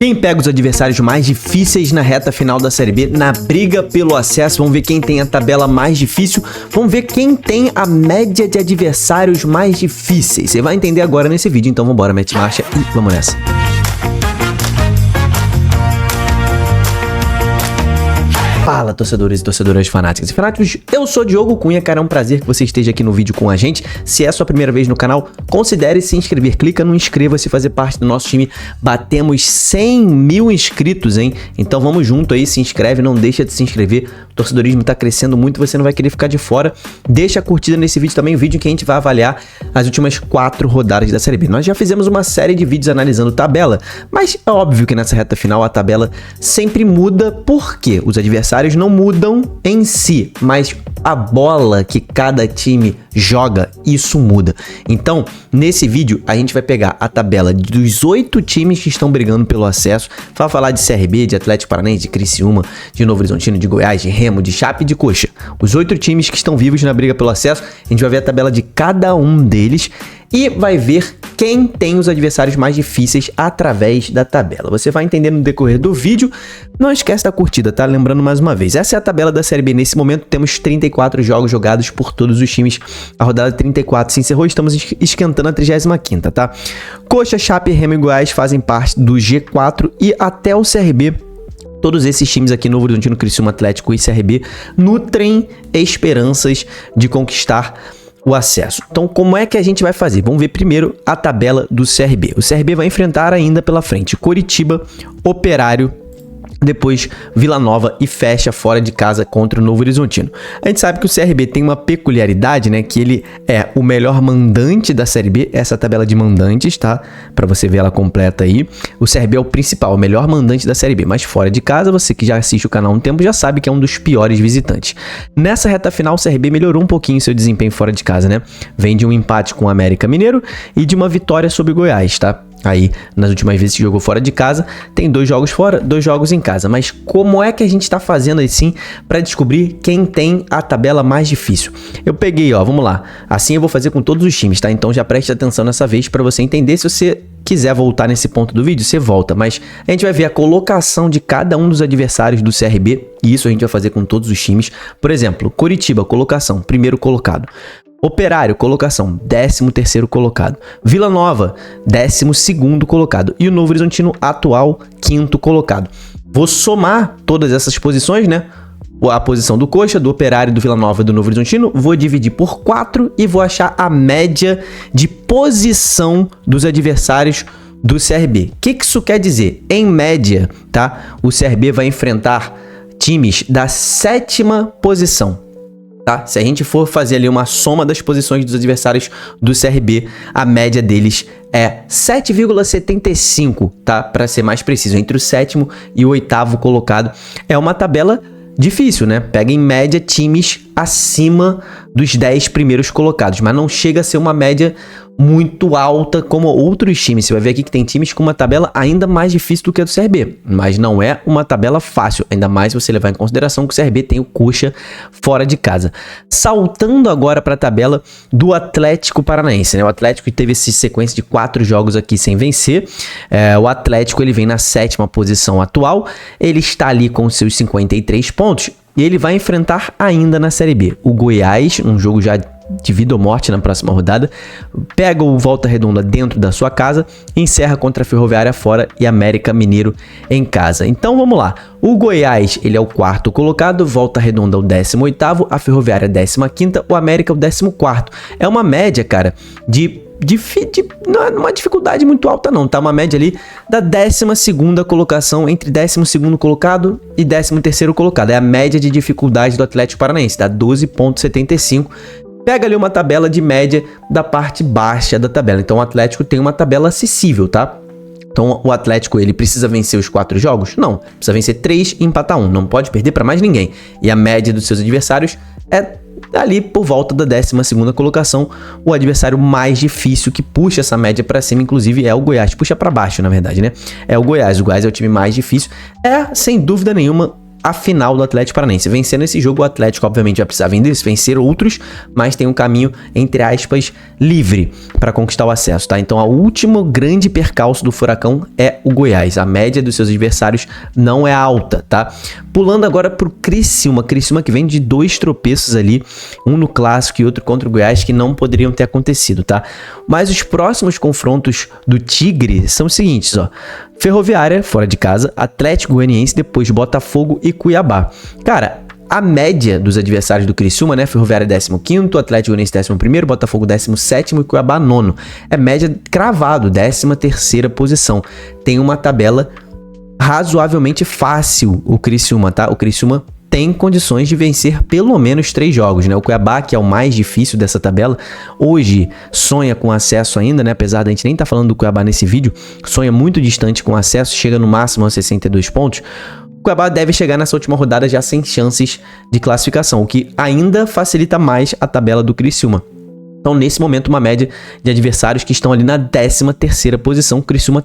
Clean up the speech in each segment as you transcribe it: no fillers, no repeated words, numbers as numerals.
Quem pega os adversários mais difíceis na reta final da Série B, na briga pelo acesso? Vamos ver quem tem a tabela mais difícil, vamos ver quem tem a média de adversários mais difíceis. Você vai entender agora nesse vídeo, então vambora, mete marcha e vamos nessa. Fala, torcedores e torcedoras fanáticas e fanáticos, eu sou Diogo Cunha, cara, é um prazer que você esteja aqui no vídeo com a gente. Se é a sua primeira vez no canal, considere se inscrever, clica no inscreva-se, fazer parte do nosso time. Batemos 100 mil inscritos, hein? Então vamos junto aí, se inscreve, não deixa de se inscrever. O torcedorismo tá crescendo muito, você não vai querer ficar de fora. Deixa a curtida nesse vídeo também, o vídeo em que a gente vai avaliar as últimas 4 rodadas da Série B. Nós já fizemos uma série de vídeos analisando tabela, mas é óbvio que nessa reta final a tabela sempre muda, porque os adversários não mudam em si, mas a bola que cada time joga, isso muda. Então, nesse vídeo, a gente vai pegar a tabela dos 8 times que estão brigando pelo acesso. Vai falar de CRB, de Atlético Paranaense, de Criciúma, de Novo Horizontino, de Goiás, de Remo, de Chape e de Coxa. Os 8 times que estão vivos na briga pelo acesso. A gente vai ver a tabela de cada um deles e vai ver quem tem os adversários mais difíceis através da tabela. Você vai entender no decorrer do vídeo. Não esquece da curtida, tá? Lembrando mais uma vez, essa é a tabela da Série B. Nesse momento temos 34 jogos jogados por todos os times. A rodada 34 se encerrou, estamos esquentando a 35ª, tá? Coxa, Chape, Remo e Goiás fazem parte do G4 e até o CRB. Todos esses times aqui, Novo Horizontino, Criciúma, Atlético e CRB, nutrem esperanças de conquistar o acesso. Então, como é que a gente vai fazer? Vamos ver primeiro a tabela do CRB. O CRB vai enfrentar ainda pela frente Coritiba, Operário, depois Vila Nova e fecha fora de casa contra o Novo Horizontino. A gente sabe que o CRB tem uma peculiaridade, né? Que ele é o melhor mandante da Série B. Essa é a tabela de mandantes, tá? Pra você ver ela completa aí. O CRB é o principal, o melhor mandante da Série B. Mas fora de casa, você que já assiste o canal há um tempo já sabe que é um dos piores visitantes. Nessa reta final, o CRB melhorou um pouquinho seu desempenho fora de casa, né? Vem de um empate com o América Mineiro e de uma vitória sobre o Goiás, tá? Aí, nas últimas vezes que jogou fora de casa, tem 2 jogos fora, 2 jogos em casa. Mas como é que a gente tá fazendo assim para descobrir quem tem a tabela mais difícil? Eu peguei, ó, vamos lá. Assim eu vou fazer com todos os times, tá? Então já preste atenção nessa vez para você entender. Se você quiser voltar nesse ponto do vídeo, você volta. Mas a gente vai ver a colocação de cada um dos adversários do CRB. E isso a gente vai fazer com todos os times. Por exemplo, Coritiba, colocação, primeiro colocado. Operário, colocação, 13º colocado. Vila Nova, 12º colocado. E o Novo Horizontino, atual, 5º colocado. Vou somar todas essas posições, né? A posição do Coxa, do Operário, do Vila Nova e do Novo Horizontino. Vou dividir por 4 e vou achar a média de posição dos adversários do CRB. O que isso quer dizer? Em média, tá? O CRB vai enfrentar times da 7ª posição. Tá? Se a gente for fazer ali uma soma das posições dos adversários do CRB, a média deles é 7,75, tá? Para ser mais preciso, entre o 7º e o 8º colocado. É uma tabela difícil, né? Pega em média times acima dos 10 primeiros colocados, mas não chega a ser uma média muito alta como outros times. Você vai ver aqui que tem times com uma tabela ainda mais difícil do que a do CRB, mas não é uma tabela fácil, ainda mais se você levar em consideração que o CRB tem o Coxa fora de casa. Saltando agora para a tabela do Atlético Paranaense, né? O Atlético teve essa sequência de 4 jogos aqui sem vencer. O Atlético ele vem na 7ª posição atual, ele está ali com seus 53 pontos e ele vai enfrentar ainda na Série B o Goiás, um jogo já de vida ou morte na próxima rodada, pega o Volta Redonda dentro da sua casa, encerra contra a Ferroviária fora e América Mineiro em casa. Então vamos lá, o Goiás ele é o 4º colocado, Volta Redonda o 18º, a Ferroviária 15ª, o América o 14º. É uma média, cara, não é uma dificuldade muito alta não, tá? Uma média ali da 12ª colocação, entre 12º colocado e 13º colocado. É a média de dificuldade do Atlético Paranaense, dá 12,75. Pega ali uma tabela de média da parte baixa da tabela. Então o Atlético tem uma tabela acessível, tá? Então o Atlético ele precisa vencer os 4 jogos? Não, precisa vencer 3 e empatar 1, não pode perder para mais ninguém. E a média dos seus adversários é ali por volta da 12ª colocação. O adversário mais difícil que puxa essa média para cima, inclusive, é o Goiás. Puxa para baixo, na verdade, né? É o Goiás. O Goiás é o time mais difícil. É, sem dúvida nenhuma, a final do Atlético Paranaense. Vencendo esse jogo, o Atlético obviamente vai precisar vencer outros, mas tem um caminho, entre aspas, livre para conquistar o acesso, tá? Então, o último grande percalço do Furacão é o Goiás. A média dos seus adversários não é alta, tá? Pulando agora pro Criciúma que vem de 2 tropeços ali, um no Clássico e outro contra o Goiás, que não poderiam ter acontecido, tá? Mas os próximos confrontos do Tigre são os seguintes, ó. Ferroviária, fora de casa, Atlético Goianiense, depois Botafogo e Cuiabá. Cara, a média dos adversários do Criciúma, né? Ferroviária 15º, Atlético Goianiense 11º, Botafogo 17º e Cuiabá 9º. É média cravado, 13ª posição. Tem uma tabela razoavelmente fácil o Criciúma, tá? O Criciúma tem condições de vencer pelo menos 3 jogos, né? O Cuiabá, que é o mais difícil dessa tabela, hoje sonha com acesso ainda, né? Apesar da gente nem estar falando do Cuiabá nesse vídeo, sonha muito distante com acesso, chega no máximo a 62 pontos. O Cuiabá deve chegar nessa última rodada já sem chances de classificação, o que ainda facilita mais a tabela do Criciúma. Então, nesse momento, uma média de adversários que estão ali na 13ª posição. O Criciúma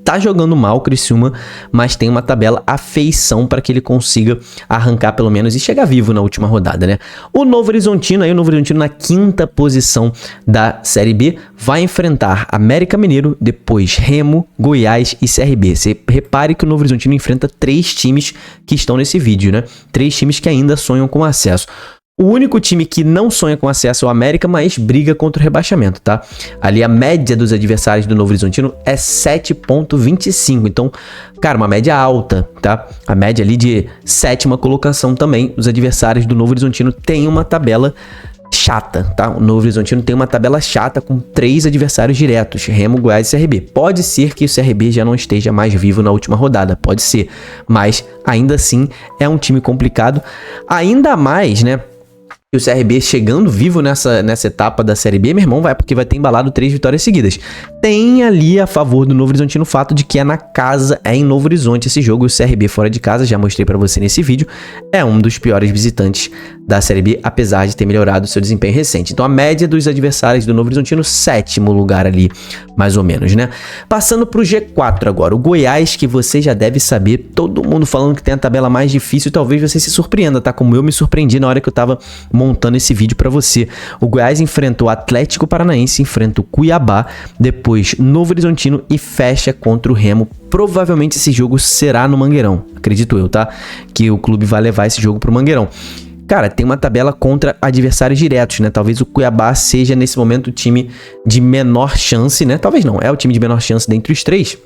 tá jogando mal, o Criciúma, mas tem uma tabela à feição para que ele consiga arrancar pelo menos e chegar vivo na última rodada, né? O Novo Horizontino na 5ª posição da Série B, vai enfrentar América Mineiro, depois Remo, Goiás e CRB. Você repare que o Novo Horizontino enfrenta 3 times que estão nesse vídeo, né? 3 times que ainda sonham com acesso. O único time que não sonha com acesso é o América, mas briga contra o rebaixamento, tá? Ali a média dos adversários do Novo Horizontino é 7,25. Então, cara, uma média alta, tá? A média ali de 7ª colocação também. Os adversários do Novo Horizontino têm uma tabela chata, tá? O Novo Horizontino tem uma tabela chata com 3 adversários diretos, Remo, Goiás e CRB. Pode ser que o CRB já não esteja mais vivo na última rodada, pode ser. Mas, ainda assim, é um time complicado. Ainda mais, né? E o CRB chegando vivo nessa etapa da Série B, meu irmão, porque vai ter embalado 3 vitórias seguidas. Tem ali a favor do Novo Horizontino o fato de que é na casa, é em Novo Horizonte esse jogo. O CRB fora de casa, já mostrei pra você nesse vídeo, é um dos piores visitantes da Série B, apesar de ter melhorado seu desempenho recente. Então a média dos adversários do Novo Horizontino, 7º lugar ali, mais ou menos, né? Passando pro G4 agora, o Goiás, que você já deve saber, todo mundo falando que tem a tabela mais difícil, talvez você se surpreenda, tá? Como eu me surpreendi na hora que eu tava montando esse vídeo pra você. O Goiás enfrenta o Atlético Paranaense, enfrenta o Cuiabá, depois Novo Horizontino e fecha contra o Remo. Provavelmente esse jogo será no Mangueirão, acredito eu, tá? Que o clube vai levar esse jogo pro Mangueirão. Cara, tem uma tabela contra adversários diretos, né? Talvez o Cuiabá seja, nesse momento, o time de menor chance, né? Talvez não, é o time de menor chance dentre os 3.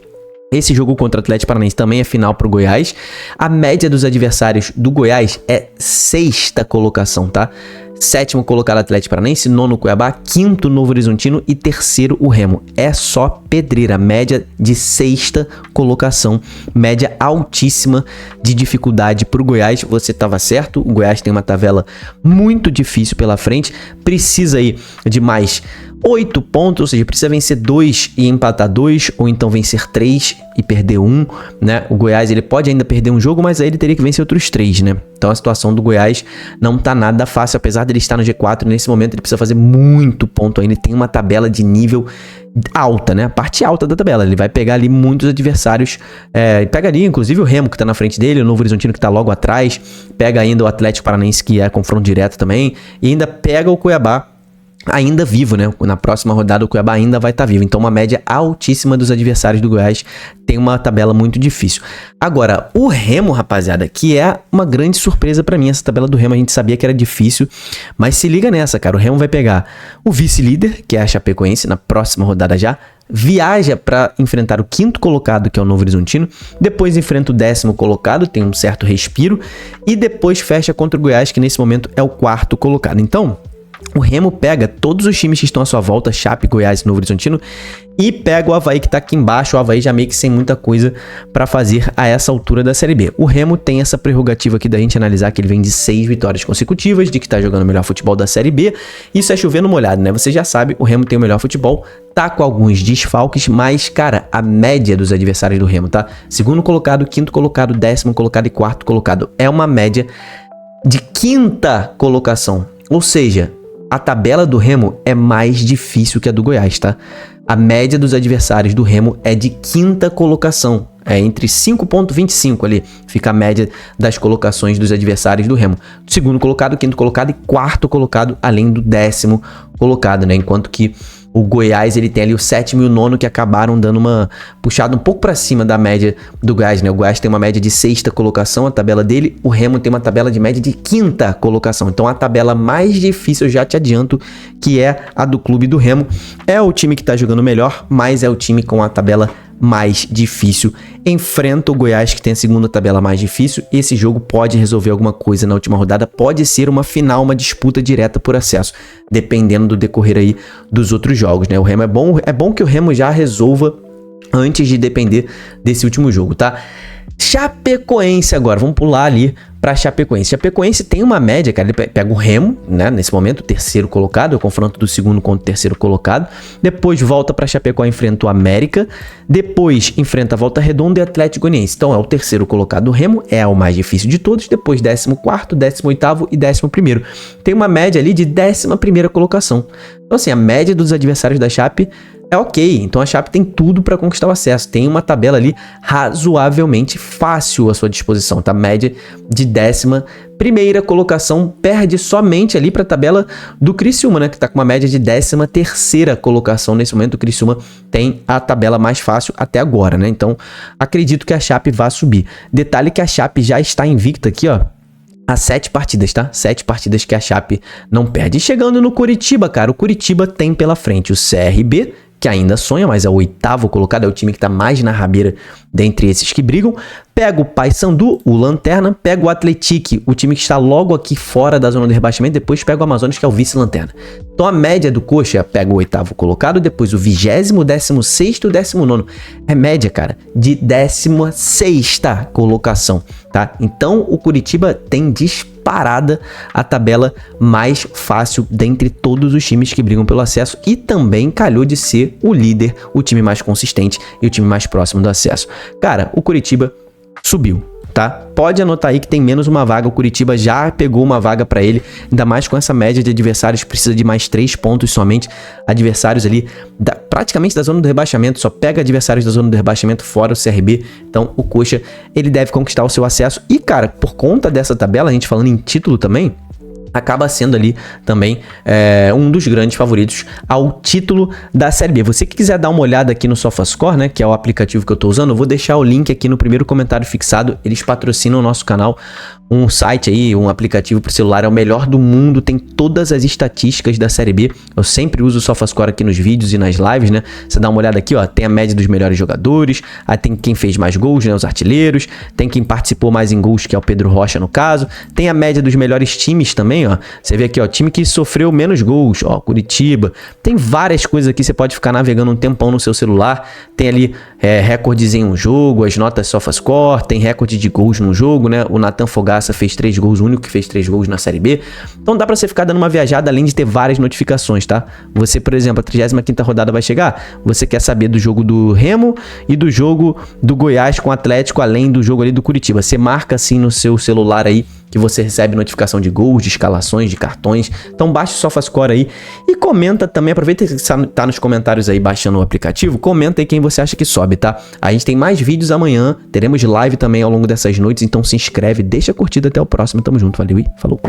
Esse jogo contra o Atlético Paranaense também é final pro Goiás. A média dos adversários do Goiás é 6ª colocação, tá? 7º colocado Atlético Paranaense, 9º Cuiabá, 5º Novo Horizontino e 3º o Remo. É só pedreira, média de 6ª colocação, média altíssima de dificuldade pro Goiás. Você estava certo, o Goiás tem uma tabela muito difícil pela frente, precisa aí de mais 8 pontos, ou seja, precisa vencer 2 e empatar 2, ou então vencer 3 e perder 1, né? O Goiás, ele pode ainda perder um jogo, mas aí ele teria que vencer outros 3, né? Então a situação do Goiás não tá nada fácil, apesar de ele estar no G4, nesse momento ele precisa fazer muito ponto ainda, ele tem uma tabela de nível alta, né? A parte alta da tabela, ele vai pegar ali muitos adversários, pega ali inclusive o Remo que tá na frente dele, o Novo Horizontino que tá logo atrás, pega ainda o Atlético Paranaense que é confronto direto também, e ainda pega o Cuiabá, ainda vivo, né? Na próxima rodada o Cuiabá ainda vai estar vivo. Então uma média altíssima dos adversários do Goiás, tem uma tabela muito difícil. Agora, o Remo, rapaziada, que é uma grande surpresa pra mim, essa tabela do Remo, a gente sabia que era difícil, mas se liga nessa, cara. O Remo vai pegar o vice-líder, que é a Chapecoense, na próxima rodada já, viaja para enfrentar o 5º colocado, que é o Novo Horizontino, depois enfrenta o 10º colocado, tem um certo respiro, e depois fecha contra o Goiás, que nesse momento é o 4º colocado. Então, o Remo pega todos os times que estão à sua volta, Chape, Goiás e Novo Horizontino, e pega o Avaí que tá aqui embaixo, o Avaí já meio que sem muita coisa para fazer a essa altura da Série B. O Remo tem essa prerrogativa aqui da gente analisar que ele vem de 6 vitórias consecutivas, de que tá jogando o melhor futebol da Série B. Isso é chovendo molhado, né? Você já sabe, o Remo tem o melhor futebol, tá com alguns desfalques, mas, cara, a média dos adversários do Remo, tá? 2º colocado, 5º colocado, 10º colocado e 4º colocado. É uma média de 5ª colocação, ou seja, a tabela do Remo é mais difícil que a do Goiás, tá? A média dos adversários do Remo é de 5ª colocação. É entre 5,25 ali, fica a média das colocações dos adversários do Remo. Segundo colocado, quinto colocado e quarto colocado, além do 10º colocado, né? Enquanto que o Goiás, ele tem ali o 7º e o 9º que acabaram dando uma puxada um pouco para cima da média do Goiás, né? O Goiás tem uma média de 6ª colocação, a tabela dele. O Remo tem uma tabela de média de 5ª colocação. Então, a tabela mais difícil, eu já te adianto, que é a do clube do Remo. É o time que tá jogando melhor, mas é o time com a tabela mais difícil. Enfrenta o Goiás, que tem a segunda tabela mais difícil. Esse jogo pode resolver alguma coisa na última rodada. Pode ser uma final, uma disputa direta por acesso, dependendo do decorrer aí dos outros jogos, né? O Remo é bom que o Remo já resolva antes de depender desse último jogo, tá? Chapecoense agora, vamos pular ali para Chapecoense. Chapecoense tem uma média, cara, ele pega o Remo, né, nesse momento, o 3º colocado, é o confronto do 2º contra o 3º colocado, depois volta para Chapecó, enfrenta o América, depois enfrenta a Volta Redonda e Atlético Goianiense. Então é o 3º colocado do Remo, é o mais difícil de todos, depois 14º, 18º e 11º. Tem uma média ali de 11ª colocação. Então assim, a média dos adversários da Chape é ok, então a Chape tem tudo para conquistar o acesso, tem uma tabela ali razoavelmente fácil à sua disposição, tá? Média de 11ª colocação, perde somente ali para a tabela do Criciúma, né? Que tá com uma média de 13ª colocação nesse momento. O Criciúma tem a tabela mais fácil até agora, né? Então acredito que a Chape vá subir. Detalhe que a Chape já está invicta aqui, ó, há 7 partidas, tá? 7 partidas que a Chape não perde. E chegando no Curitiba, cara, o Curitiba tem pela frente o CRB, que ainda sonha, mas é o 8º colocado, é o time que tá mais na rabeira dentre esses que brigam. Pega o Paysandu, o Lanterna, pega o Atlético, o time que está logo aqui fora da zona do rebaixamento, depois pega o Amazonas, que é o vice-lanterna. Então a média do Coxa pega o 8º colocado, depois o 20º, 16º e 19º. É média, cara, de 16ª colocação, tá? Então o Curitiba tem disparada a tabela mais fácil dentre todos os times que brigam pelo acesso e também calhou de ser o líder, o time mais consistente e o time mais próximo do acesso. Cara, o Curitiba subiu, tá? Pode anotar aí que tem menos uma vaga, o Curitiba já pegou uma vaga para ele, ainda mais com essa média de adversários, precisa de mais 3 pontos somente, adversários ali praticamente da zona do rebaixamento, só pega adversários da zona do rebaixamento fora o CRB, então o Coxa, ele deve conquistar o seu acesso e, cara, por conta dessa tabela, a gente falando em título também, acaba sendo ali também um dos grandes favoritos ao título da Série B. Você que quiser dar uma olhada aqui no SofaScore, né, que é o aplicativo que eu tô usando, eu vou deixar o link aqui no primeiro comentário fixado. Eles patrocinam o nosso canal, um site aí, um aplicativo para celular, é o melhor do mundo, tem todas as estatísticas da Série B. Eu sempre uso o SofaScore aqui nos vídeos e nas lives, né? Você dá uma olhada aqui, ó, tem a média dos melhores jogadores, aí tem quem fez mais gols, né, os artilheiros, tem quem participou mais em gols, que é o Pedro Rocha no caso, tem a média dos melhores times também, ó. Você vê aqui, ó, time que sofreu menos gols, ó, Curitiba. Tem várias coisas aqui, você pode ficar navegando um tempão no seu celular. Tem ali recordes em um jogo, as notas SofaScore, tem recorde de gols no jogo, né? O Nathan Fogaça fez 3 gols, o único que fez 3 gols na Série B. Então dá pra você ficar dando uma viajada, além de ter várias notificações, tá? Você, por exemplo, a 35ª rodada vai chegar, você quer saber do jogo do Remo e do jogo do Goiás com o Atlético, além do jogo ali do Curitiba. Você marca assim no seu celular aí, que você recebe notificação de gols, de escalações, de cartões. Então baixa o SofaScore aí e comenta também, aproveita que tá nos comentários aí baixando o aplicativo, comenta aí quem você acha que sobe, tá? A gente tem mais vídeos amanhã, teremos live também ao longo dessas noites, então se inscreve, deixa a curtida, até o próximo, tamo junto, valeu e falou!